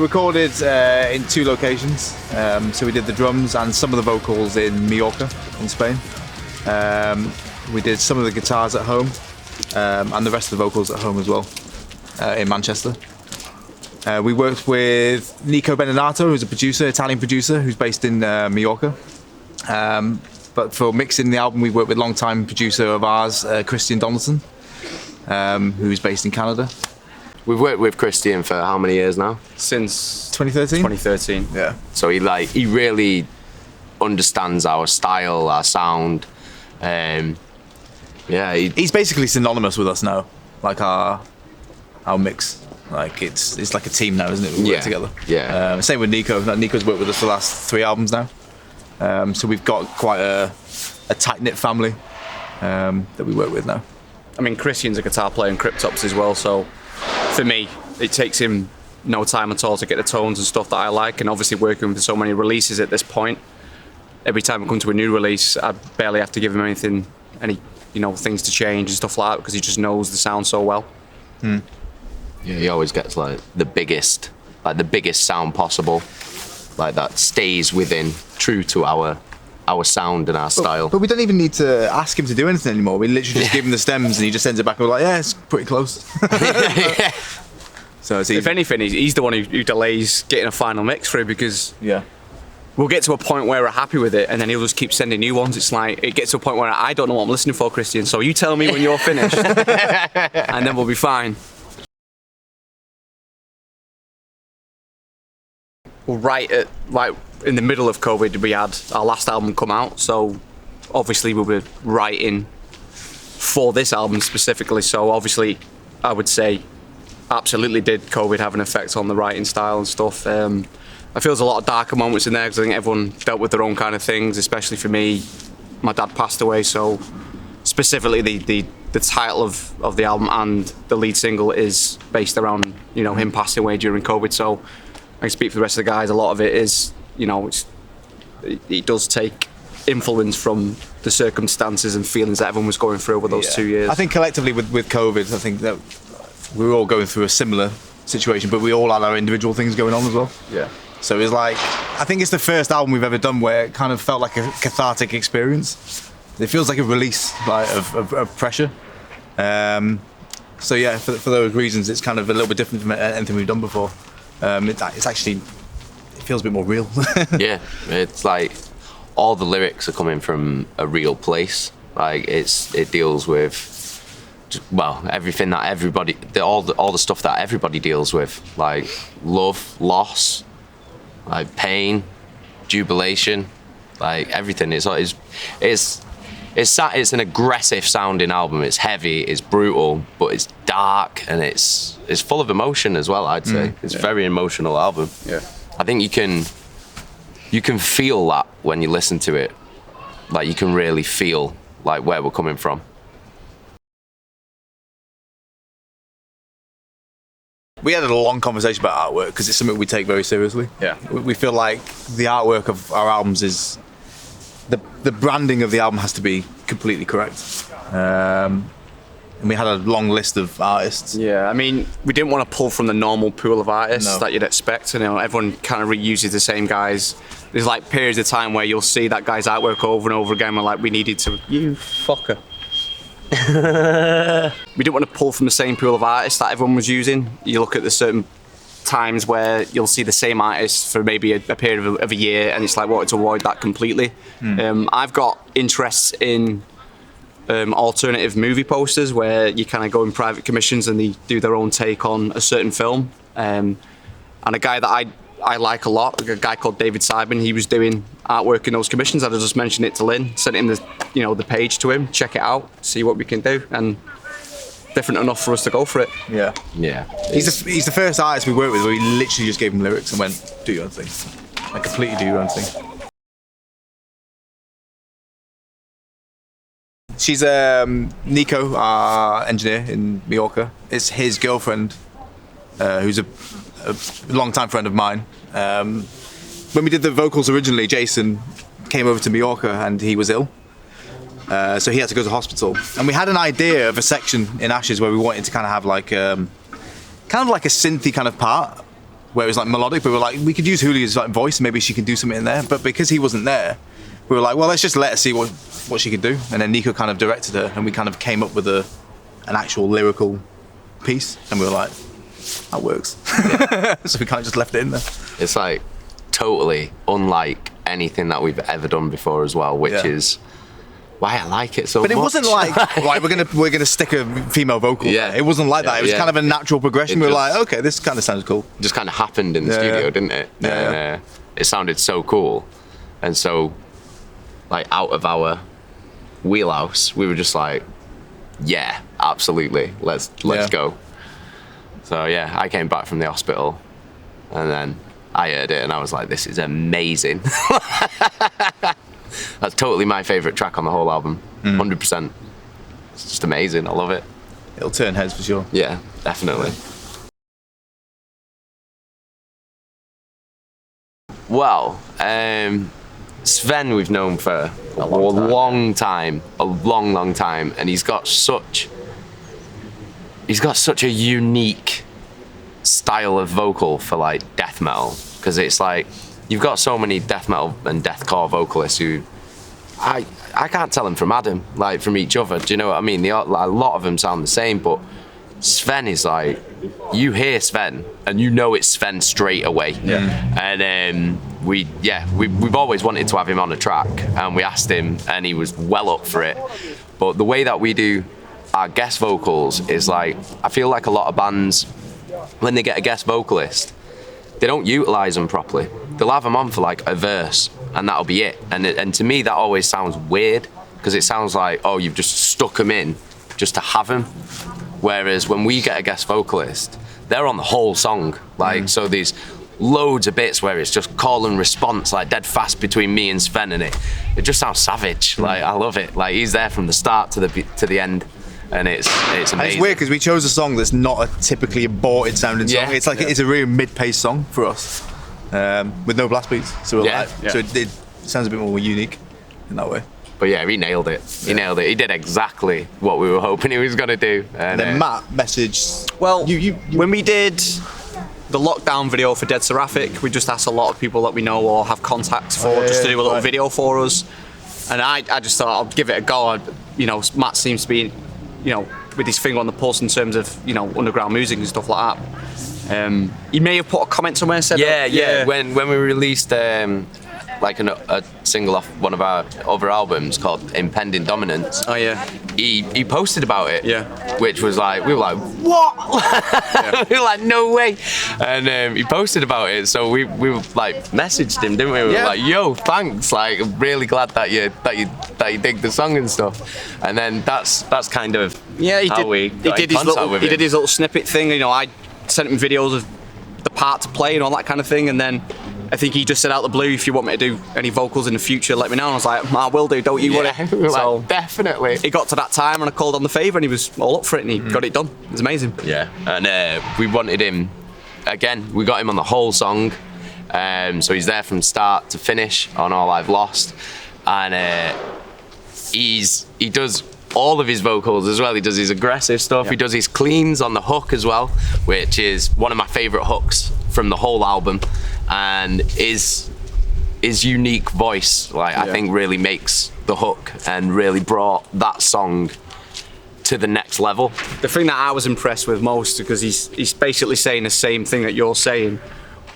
recorded in 2 locations. So we did the drums and some of the vocals in Mallorca, in Spain. We did some of the guitars at home, and the rest of the vocals at home as well, in Manchester. We worked with Nico Benenato, who's a producer, Italian producer, who's based in Mallorca. But for mixing the album, we worked with longtime producer of ours, Christian Donaldson, who's based in Canada. We've worked with Christian for how many years now? Since 2013? 2013. Yeah. So he really understands our style, our sound. He's basically synonymous with us now, like our mix. Like it's like a team now, isn't it? We work together. Yeah. Same with Nico. Nico's worked with us for the last 3 albums now. So we've got quite a tight-knit family that we work with now. I mean, Christian's a guitar player in Cryptops as well, so for me, it takes him no time at all to get the tones and stuff that I like, and obviously working with so many releases at this point, every time I come to a new release, I barely have to give him any things to change and stuff like that, because he just knows the sound so well. Yeah, he always gets like the biggest sound possible, like that stays within, true to our sound and our style. But we don't even need to ask him to do anything anymore. We literally just give him the stems and he just sends it back and we're like, yeah, it's pretty close. Yeah. So it's easy. If anything, he's the one who delays getting a final mix through, because Yeah. we'll get to a point where we're happy with it and then he'll just keep sending new ones. It's like, it gets to a point where I don't know what I'm listening for, Christian, so you tell me when you're finished and then we'll be fine. Well, right in the middle of COVID, we had our last album come out, so obviously we were writing for this album specifically, so obviously I would say absolutely did COVID have an effect on the writing style and stuff. I feel there's a lot of darker moments in there because I think everyone dealt with their own kind of things, especially for me. My dad passed away, so specifically the title of the album and the lead single is based around him passing away during COVID, so I can speak for the rest of the guys. A lot of it is, it does take influence from the circumstances and feelings that everyone was going through over those 2 years. I think collectively with COVID, I think that we were all going through a similar situation, but we all had our individual things going on as well. Yeah. So it was like, I think it's the first album we've ever done where it kind of felt like a cathartic experience. It feels like a release of pressure. So yeah, for those reasons, it's kind of a little bit different from anything we've done before. It's actually, it feels a bit more real. Yeah, it's like all the lyrics are coming from a real place. Like it deals with, well, everything that everybody, all the stuff that everybody deals with, like love, loss, like pain, jubilation, like everything. It's an aggressive sounding album. It's heavy, it's brutal, but it's dark and it's full of emotion as well. I'd say it's a very emotional album. Yeah. I think you can feel that when you listen to it. Like you can really feel like where we're coming from. We had a long conversation about artwork because it's something we take very seriously. Yeah. We feel like the artwork of our albums is, the branding of the album has to be completely correct. And we had a long list of artists. Yeah, I mean, we didn't want to pull from the normal pool of artists that you'd expect. Everyone kind of reuses the same guys. There's like periods of time where you'll see that guy's artwork over and over again. We're like, we needed to, you fucker. We didn't want to pull from the same pool of artists that everyone was using. You look at the certain times where you'll see the same artist for maybe a period of a year, and it's like wanting to avoid that completely. I've got interests in alternative movie posters where you kind of go in private commissions and they do their own take on a certain film. And a guy that I like a lot, a guy called David Simon, he was doing artwork in those commissions. I just mentioned it to Lynn, sent him the page to him, check it out, see what we can do, and different enough for us to go for it. Yeah. Yeah. He's the first artist we worked with where we literally just gave him lyrics and went, do your own thing. Like completely do your own thing. She's Nico, our engineer in Mallorca. It's his girlfriend, who's a long-time friend of mine. When we did the vocals originally, Jason came over to Mallorca and he was ill. So he had to go to hospital. And we had an idea of a section in Ashes where we wanted to kind of have like a synthy kind of part. where it was like melodic, but we were like, we could use Julia's like voice, maybe she can do something in there. But because he wasn't there, we were like, well, let's just let her see what she could do. And then Nico kind of directed her, and we kind of came up with an actual lyrical piece, and we were like, that works. So we kind of just left it in there. It's like totally unlike anything that we've ever done before as well, which is why I like it so much. But it wasn't like, right, we're gonna stick a female vocal. Yeah. There. It wasn't like that. It was kind of a natural progression. We were like, okay, this kind of sounds cool. Just kind of happened in the studio, didn't it? Yeah. It sounded so cool, and so like out of our wheelhouse, we were just like, yeah, absolutely, let's go. So yeah, I came back from the hospital, and then I heard it, and I was like, this is amazing. That's totally my favourite track on the whole album, 100%. It's just amazing, I love it. It'll turn heads for sure. Yeah, definitely. Well, Sven we've known for a long time, and he's got such a unique style of vocal for like death metal, because it's like you've got so many death metal and deathcore vocalists who I can't tell them from Adam, like from each other. Do you know what I mean? A lot of them sound the same, but Sven is like, you hear Sven and you know it's Sven straight away. Yeah. And we've always wanted to have him on a track, and we asked him, and he was well up for it. But the way that we do our guest vocals is like, I feel like a lot of bands, when they get a guest vocalist, they don't utilize them properly. They'll have them on for like a verse, and that'll be it. And to me, that always sounds weird, because it sounds like, oh, you've just stuck them in just to have them. Whereas when we get a guest vocalist, they're on the whole song. Like, so there's loads of bits where it's just call and response, like dead fast between me and Sven, and it just sounds savage. Like, I love it. Like, he's there from the start to the end. And it's amazing. And it's weird because we chose a song that's not a typically aborted sounding song. It's like it's a really mid-paced song for us, with no blast beats. So we're so it sounds a bit more unique in that way. But yeah, he nailed it. He nailed it. He did exactly what we were hoping he was going to do. And then Matt messaged. Well, when we did the lockdown video for Dead Seraphic, we just asked a lot of people that we know or have contacts for just to do a little video for us. And I just thought I'll give it a go. Matt seems to be, with his finger on the pulse in terms of, underground music and stuff like that. He may have put a comment somewhere and said, yeah. When we released like a single off one of our other albums called Impending Dominance. Oh yeah. He posted about it. Yeah. Which was like, we were like, what? We were like, no way. And he posted about it, so we like messaged him, didn't we? We were like, yo, thanks. Like, I'm really glad that you dig the song and stuff. And then that's kind of he did his little snippet thing. I sent him videos of the part to play and all that kind of thing, and then I think he just said out the blue, if you want me to do any vocals in the future, let me know. And I was like, I will do, don't you worry. So definitely. It got to that time and I called on the favour, and he was all up for it, and he got it done. It was amazing. Yeah, and we wanted him, again, we got him on the whole song. So he's there from start to finish on All I've Lost. And he does all of his vocals as well. He does his aggressive stuff. He does his cleans on the hook as well, which is one of my favourite hooks from the whole album. And his unique voice, I think, really makes the hook and really brought that song to the next level. The thing that I was impressed with most, because he's basically saying the same thing that you're saying,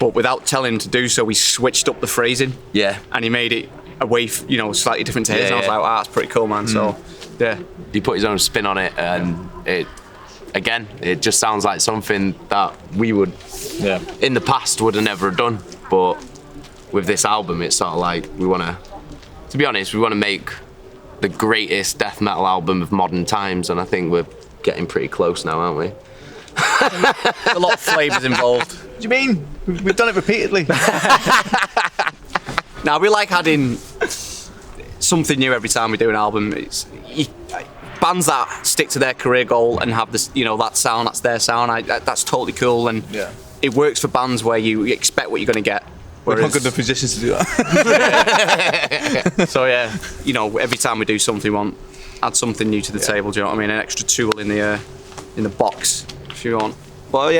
but without telling him to do so, he switched up the phrasing. Yeah. And he made it away, slightly different to his. And I was like, wow, that's pretty cool, man. So, yeah. He put his own spin on it, and it just sounds like something that we would, in the past, would have never done. But with this album, it's sort of like to be honest, we want to make the greatest death metal album of modern times, and I think we're getting pretty close now, aren't we? There's a lot of flavours involved. What do you mean? We've done it repeatedly. Now, we like adding something new every time we do an album. Bands that stick to their career goal and have this, that sound, that's their sound, that's totally cool, and it works for bands where you expect what you're going to get. We're not good enough musicians to do that. So every time we do something, we want add something new to the table. Do you know what I mean? An extra tool in the box, if you want. But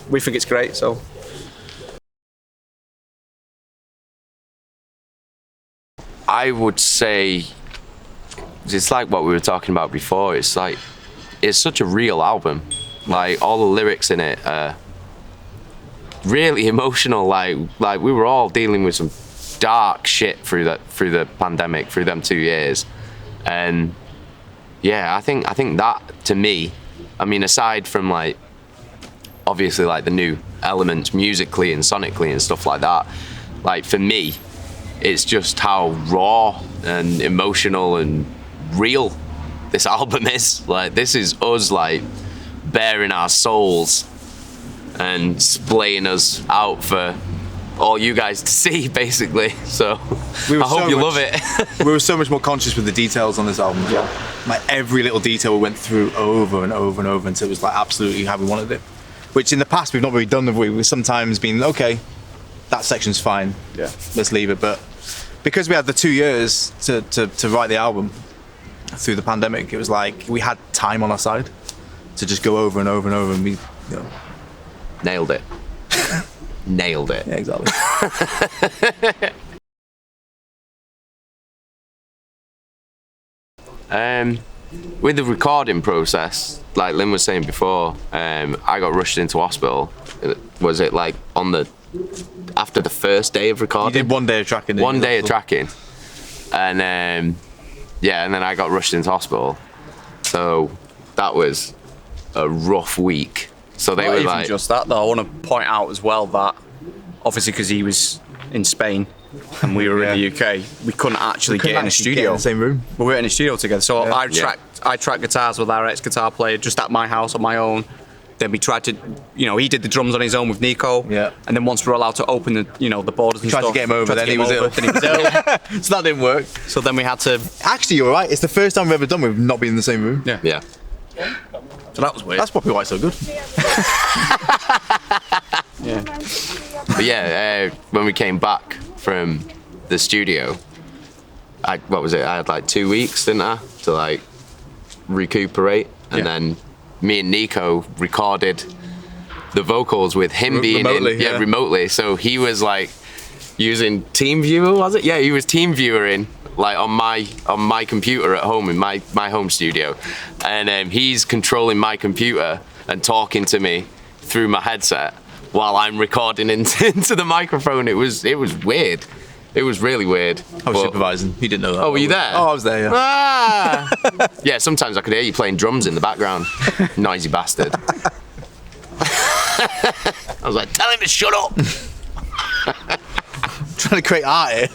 we think it's great. So I would say it's like what we were talking about before. It's like it's such a real album. Like all the lyrics in it are really emotional. Like we were all dealing with some dark shit through the pandemic, through them 2 years, and yeah, I think that to me, I mean, aside from like obviously like the new elements musically and sonically and stuff like that, like for me, it's just how raw and emotional and real this album is. Like this is us like bearing our souls and splaying us out for all you guys to see, basically. So I hope you love it. We were so much more conscious with the details on this album as well. Like every little detail we went through over and over and over until it was like absolutely how we wanted it. Which in the past we've not really done. We've sometimes been, okay, that section's fine, yeah, let's leave it. But because we had the 2 years to write the album through the pandemic, it was like we had time on our side to just go over and over and over, and we, nailed it. Nailed it. Yeah, exactly. With the recording process, like Lynn was saying before, I got rushed into hospital. Was it like after the first day of recording? You did 1 day of tracking. Didn't you? 1 day of tracking, and yeah, and then I got rushed into hospital. So that was a rough week. So they not were even like, just that though. I want to point out as well that obviously because he was in Spain and we were in the UK, we couldn't actually get in the studio. In the same room. We weren't in the studio together. So Yeah. I tracked guitars with our ex-guitar player just at my house on my own. Then we tried to, he did the drums on his own with Nico. Yeah. And then once we were allowed to open the, the borders and Tried stuff. to get him over, tried to then get he him was over, ill. then he was ill. So that didn't work. So then we had to. Actually, you're right. It's the first time we've ever done we've not been in the same room. Yeah. yeah. So that was weird. That's probably why it's so good. Yeah. But yeah, when we came back from the studio, what was it? I had like 2 weeks, didn't I, to like recuperate, and then me and Nico recorded the vocals with him being remotely, in, remotely. So he was like using TeamViewer, was it? Yeah, he was TeamViewering like on my computer at home in my home studio, and he's controlling my computer and talking to me through my headset while I'm recording into the microphone. It was weird. It was really weird. I was supervising. You didn't know that. Oh, were you there? Oh, I was there, yeah. Ah! Yeah, sometimes I could hear you playing drums in the background. Noisy bastard. I was like, tell him to shut up. Trying to create art here.